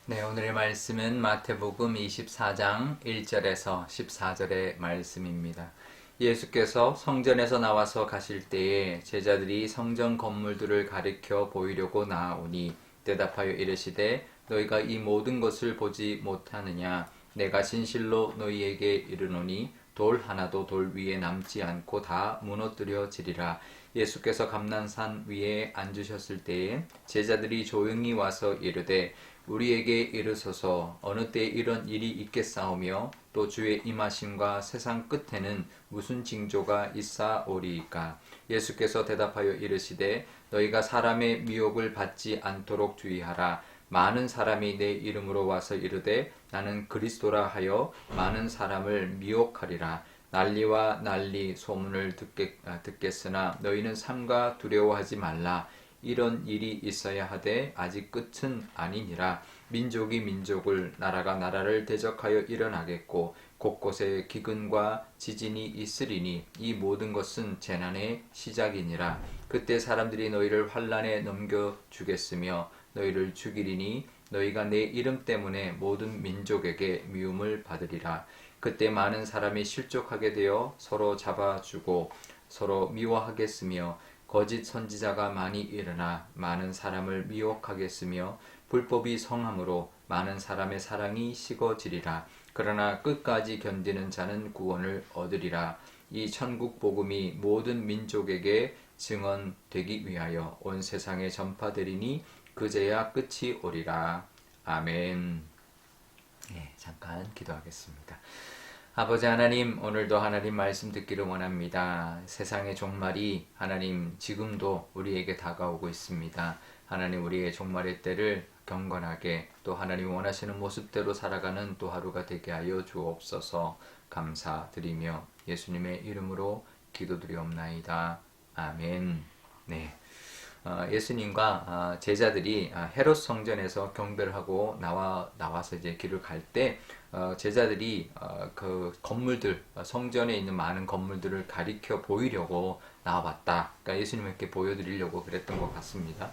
네, 오늘의 말씀은 마태복음 24장 1절에서 14절의 말씀입니다. 예수께서 성전에서 나와서 가실 때에 제자들이 성전 건물들을 가리켜 보이려고 나아오니 대답하여 이르시되 너희가 이 모든 것을 보지 못하느냐? 내가 진실로 너희에게 이르노니 돌 하나도 돌 위에 남지 않고 다 무너뜨려지리라. 예수께서 감난산 위에 앉으셨을 때에 제자들이 조용히 와서 이르되 우리에게 이르소서 어느 때 이런 일이 있겠사오며 또 주의 임하심과 세상 끝에는 무슨 징조가 있사오리이까. 예수께서 대답하여 이르시되 너희가 사람의 미혹을 받지 않도록 주의하라. 많은 사람이 내 이름으로 와서 이르되 나는 그리스도라 하여 많은 사람을 미혹하리라. 난리와 난리 소문을 듣겠으나 너희는 삼가 두려워하지 말라. 이런 일이 있어야 하되 아직 끝은 아니니라. 민족이 민족을 나라가 나라를 대적하여 일어나겠고 곳곳에 기근과 지진이 있으리니 이 모든 것은 재난의 시작이니라. 그때 사람들이 너희를 환란에 넘겨 주겠으며 너희를 죽이리니 너희가 내 이름 때문에 모든 민족에게 미움을 받으리라. 그때 많은 사람이 실족하게 되어 서로 잡아주고 서로 미워하겠으며 거짓 선지자가 많이 일어나 많은 사람을 미혹하겠으며 불법이 성함으로 많은 사람의 사랑이 식어지리라. 그러나 끝까지 견디는 자는 구원을 얻으리라. 이 천국 복음이 모든 민족에게 증언되기 위하여 온 세상에 전파되리니 그제야 끝이 오리라. 아멘. 네, 잠깐 기도하겠습니다. 아버지 하나님, 오늘도 하나님 말씀 듣기를 원합니다. 세상의 종말이 하나님 지금도 우리에게 다가오고 있습니다. 하나님 우리의 종말의 때를 경건하게 또 하나님 원하시는 모습대로 살아가는 또 하루가 되게 하여 주옵소서. 감사드리며 예수님의 이름으로 기도드리옵나이다. 아멘. 네. 예수님과 제자들이 헤롯 성전에서 경배를 하고 나와서 이제 길을 갈 때 제자들이 그 건물들 성전에 있는 많은 건물들을 가리켜 보이려고 나와봤다. 그러니까 예수님께 보여드리려고 그랬던 것 같습니다.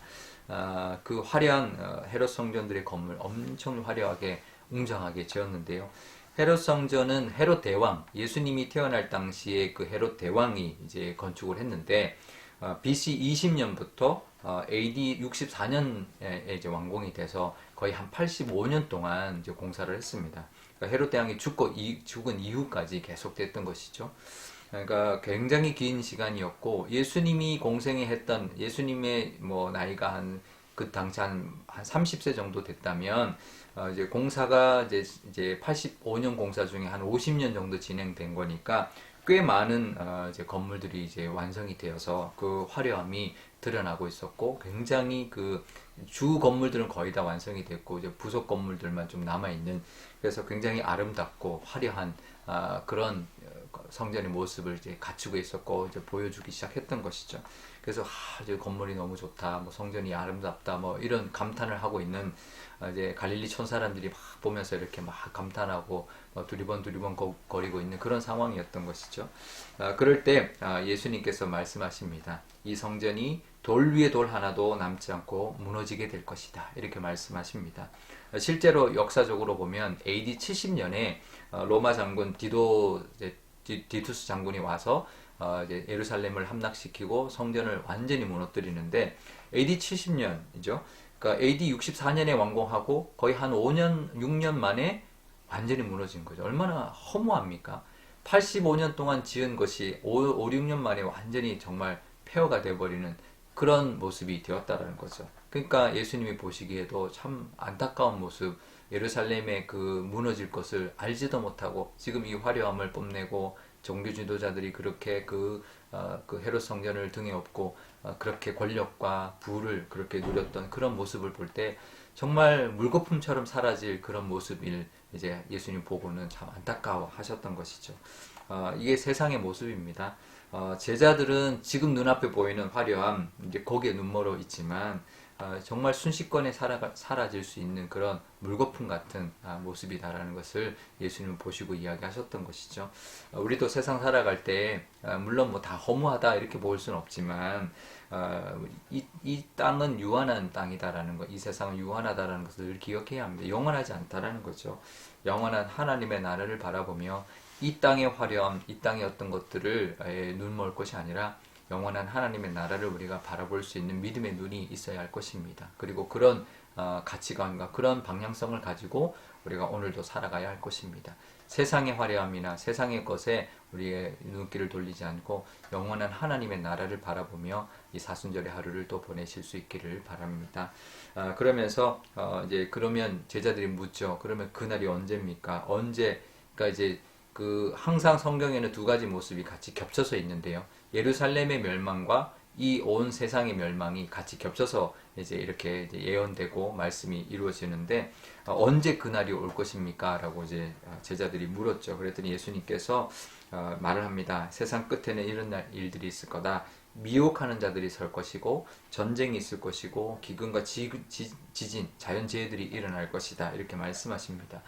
그 화려한 헤롯 성전들의 건물 엄청 화려하게 웅장하게 지었는데요. 헤롯 성전은 헤롯 대왕, 예수님이 태어날 당시에 그 헤롯 대왕이 이제 건축을 했는데 BC 20년부터 AD 64년에 이제 완공이 돼서 거의 한 85년 동안 이제 공사를 했습니다. 그러니까 헤롯 대왕이 죽은 이후까지 계속됐던 것이죠. 그러니까 굉장히 긴 시간이었고 예수님이 공생에 했던 예수님의 뭐 나이가 한 그 당시 한 30세 정도 됐다면 이제 공사가 이제 85년 공사 중에 한 50년 정도 진행된 거니까 꽤 많은 이제 건물들이 이제 완성이 되어서 그 화려함이 드러나고 있었고 굉장히 그 주 건물들은 거의 다 완성이 됐고 이제 부속 건물들만 좀 남아 있는 그래서 굉장히 아름답고 화려한 그런 성전의 모습을 이제 갖추고 있었고 이제 보여주기 시작했던 것이죠. 그래서 이제 건물이 너무 좋다, 뭐 성전이 아름답다, 뭐 이런 감탄을 하고 있는 이제 갈릴리 촌 사람들이 막 보면서 이렇게 막 감탄하고 두리번 거리고 있는 그런 상황이었던 것이죠. 그럴 때 예수님께서 말씀하십니다. 이 성전이 돌 위에 돌 하나도 남지 않고 무너지게 될 것이다. 이렇게 말씀하십니다. 실제로 역사적으로 보면 AD 70년에 로마 장군 디투스 장군이 와서 이제 예루살렘을 함락시키고 성전을 완전히 무너뜨리는데 AD 70년이죠. 그러니까 AD 64년에 완공하고 거의 한 5년, 6년 만에 완전히 무너진 거죠. 얼마나 허무합니까? 85년 동안 지은 것이 5, 6년 만에 완전히 정말 폐허가 돼버리는 그런 모습이 되었다라는 거죠. 그러니까 예수님이 보시기에도 참 안타까운 모습, 예루살렘의 그 무너질 것을 알지도 못하고 지금 이 화려함을 뽐내고 종교 지도자들이 그렇게 그 헤롯 성전을 등에 업고 그렇게 권력과 부를 그렇게 누렸던 그런 모습을 볼 때 정말 물거품처럼 사라질 그런 모습을 이제 예수님 보고는 참 안타까워 하셨던 것이죠. 이게 세상의 모습입니다. 제자들은 지금 눈앞에 보이는 화려함, 이제 거기에 눈멀어 있지만, 정말 순식간에 사라질 수 있는 그런 물거품 같은 모습이다라는 것을 예수님은 보시고 이야기하셨던 것이죠. 우리도 세상 살아갈 때, 물론 뭐 다 허무하다 이렇게 볼 수는 없지만, 이 땅은 유한한 땅이다라는 것, 이 세상은 유한하다라는 것을 늘 기억해야 합니다. 영원하지 않다라는 거죠. 영원한 하나님의 나라를 바라보며 이 땅의 화려함, 이 땅의 어떤 것들을 눈멀 것이 아니라 영원한 하나님의 나라를 우리가 바라볼 수 있는 믿음의 눈이 있어야 할 것입니다. 그리고 그런 가치관과 그런 방향성을 가지고 우리가 오늘도 살아가야 할 것입니다. 세상의 화려함이나 세상의 것에 우리의 눈길을 돌리지 않고 영원한 하나님의 나라를 바라보며 이 사순절의 하루를 또 보내실 수 있기를 바랍니다. 그러면서 이제 그러면 제자들이 묻죠. 그러면 그날이 언제입니까? 그러니까 이제 그 항상 성경에는 두 가지 모습이 같이 겹쳐서 있는데요. 예루살렘의 멸망과 이 온 세상의 멸망이 같이 겹쳐서 이제 이렇게 이제 예언되고 말씀이 이루어지는데 언제 그날이 올 것입니까? 라고 이제 제자들이 물었죠. 그랬더니 예수님께서 말을 합니다. 세상 끝에는 이런 일들이 있을 거다. 미혹하는 자들이 설 것이고 전쟁이 있을 것이고 기근과 지진, 자연재해들이 일어날 것이다. 이렇게 말씀하십니다.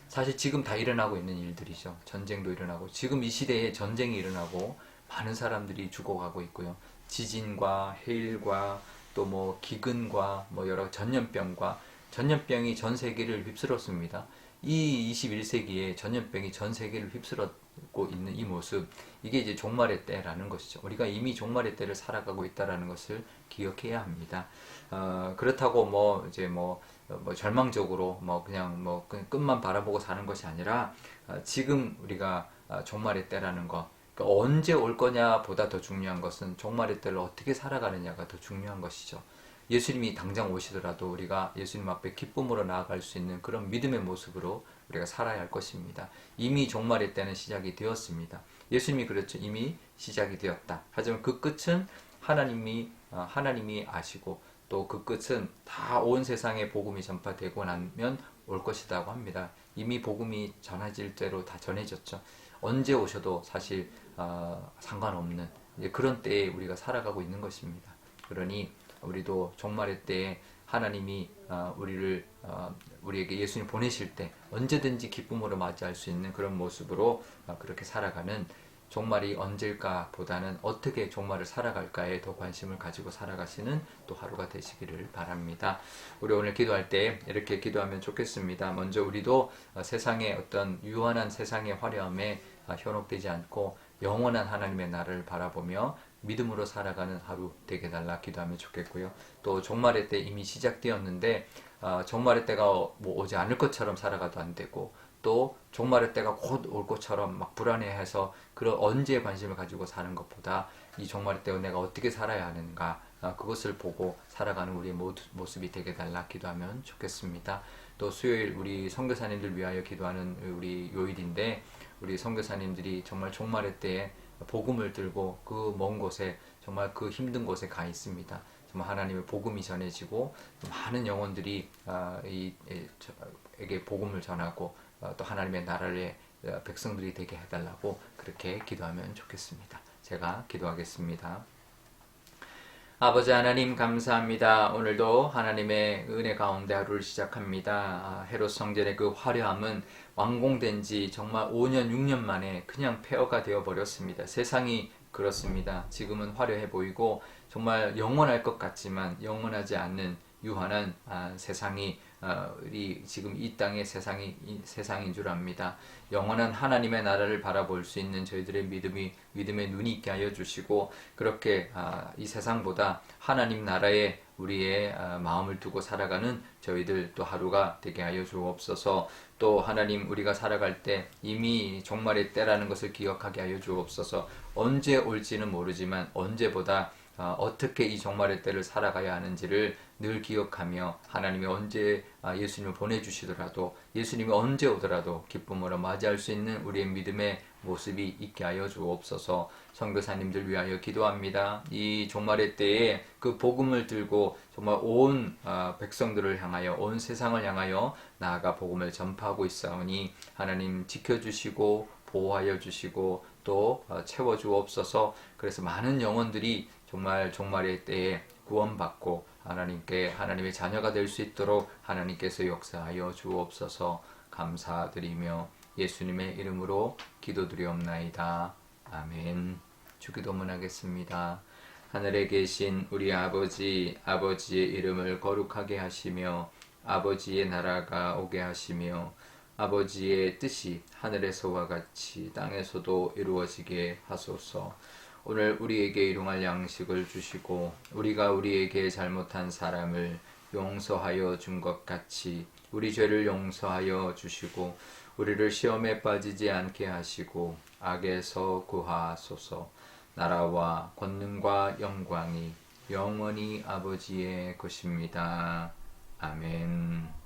사실 지금 다 일어나고 있는 일들이죠. 전쟁도 일어나고 지금 이 시대에 전쟁이 일어나고 많은 사람들이 죽어가고 있고요. 지진과 해일과 또 뭐 기근과 뭐 여러 전염병이 전 세계를 휩쓸었습니다. 이 21세기에 전염병이 전 세계를 휩쓸고 있는 이 모습, 이게 이제 종말의 때라는 것이죠. 우리가 이미 종말의 때를 살아가고 있다라는 것을 기억해야 합니다. 그렇다고 뭐 이제 뭐 절망적으로 그냥 끝만 바라보고 사는 것이 아니라 지금 우리가 종말의 때라는 것, 그러니까 언제 올 거냐보다 더 중요한 것은 종말의 때를 어떻게 살아가느냐가 더 중요한 것이죠. 예수님이 당장 오시더라도 우리가 예수님 앞에 기쁨으로 나아갈 수 있는 그런 믿음의 모습으로 우리가 살아야 할 것입니다. 이미 종말의 때는 시작이 되었습니다. 예수님이 그랬죠. 이미 시작이 되었다. 하지만 그 끝은 하나님이 아시고 또 그 끝은 다 온 세상에 복음이 전파되고 나면 올 것이라고 합니다. 이미 복음이 전해질 대로 다 전해졌죠. 언제 오셔도 사실 상관없는 그런 때에 우리가 살아가고 있는 것입니다. 그러니 우리도 종말의 때에 하나님이 우리에게 예수님 보내실 때 언제든지 기쁨으로 맞이할 수 있는 그런 모습으로 그렇게 살아가는, 종말이 언제일까 보다는 어떻게 종말을 살아갈까에 더 관심을 가지고 살아가시는 또 하루가 되시기를 바랍니다. 우리 오늘 기도할 때 이렇게 기도하면 좋겠습니다. 먼저 우리도 세상의 어떤 유한한 세상의 화려함에 현혹되지 않고 영원한 하나님의 나라를 바라보며 믿음으로 살아가는 하루 되게 달라 기도하면 좋겠고요. 또 종말의 때 이미 시작되었는데 종말의 때가 오지 않을 것처럼 살아가도 안 되고, 또 종말의 때가 곧 올 것처럼 막 불안해해서 그런 언제에 관심을 가지고 사는 것보다 이 종말의 때에 내가 어떻게 살아야 하는가, 그것을 보고 살아가는 우리의 모습이 되게 달라 기도하면 좋겠습니다. 또 수요일 우리 선교사님들 위하여 기도하는 우리 요일인데, 우리 선교사님들이 정말 종말의 때에 복음을 들고 그 먼 곳에, 정말 그 힘든 곳에 가 있습니다. 정말 하나님의 복음이 전해지고 많은 영혼들이 에게 복음을 전하고 또 하나님의 나라의 백성들이 되게 해달라고 그렇게 기도하면 좋겠습니다. 제가 기도하겠습니다. 아버지 하나님 감사합니다. 오늘도 하나님의 은혜 가운데 하루를 시작합니다. 헤롯 성전의 그 화려함은 완공된 지 정말 5년 6년 만에 그냥 폐허가 되어 버렸습니다. 세상이 그렇습니다. 지금은 화려해 보이고 정말 영원할 것 같지만 영원하지 않는 유한한 세상이 지금 이 땅의 세상인 줄 압니다. 영원한 하나님의 나라를 바라볼 수 있는 저희들의 믿음의 눈이 있게 하여 주시고, 그렇게 이 세상보다 하나님 나라에 우리의 마음을 두고 살아가는 저희들 또 하루가 되게 하여 주옵소서. 또 하나님, 우리가 살아갈 때 이미 종말의 때라는 것을 기억하게 하여 주옵소서. 언제 올지는 모르지만 언제보다 어떻게 이 종말의 때를 살아가야 하는지를 늘 기억하며, 하나님이 언제 예수님을 보내주시더라도, 예수님이 언제 오더라도 기쁨으로 맞이할 수 있는 우리의 믿음의 모습이 있게 하여 주옵소서. 선교사님들 위하여 기도합니다. 이 종말의 때에 그 복음을 들고 정말 온 백성들을 향하여, 온 세상을 향하여 나아가 복음을 전파하고 있사오니 하나님 지켜주시고 보호하여 주시고 또 채워주옵소서. 그래서 많은 영혼들이 정말 종말의 때에 구원받고 하나님의 자녀가 될 수 있도록 하나님께서 역사하여 주옵소서. 감사드리며 예수님의 이름으로 기도드리옵나이다. 아멘. 주기도문 하겠습니다. 하늘에 계신 우리 아버지, 아버지의 이름을 거룩하게 하시며 아버지의 나라가 오게 하시며 아버지의 뜻이 하늘에서와 같이 땅에서도 이루어지게 하소서. 오늘 우리에게 일용할 양식을 주시고 우리가 우리에게 잘못한 사람을 용서하여 준 것 같이 우리 죄를 용서하여 주시고 우리를 시험에 빠지지 않게 하시고 악에서 구하소서. 나라와 권능과 영광이 영원히 아버지의 것입니다. 아멘.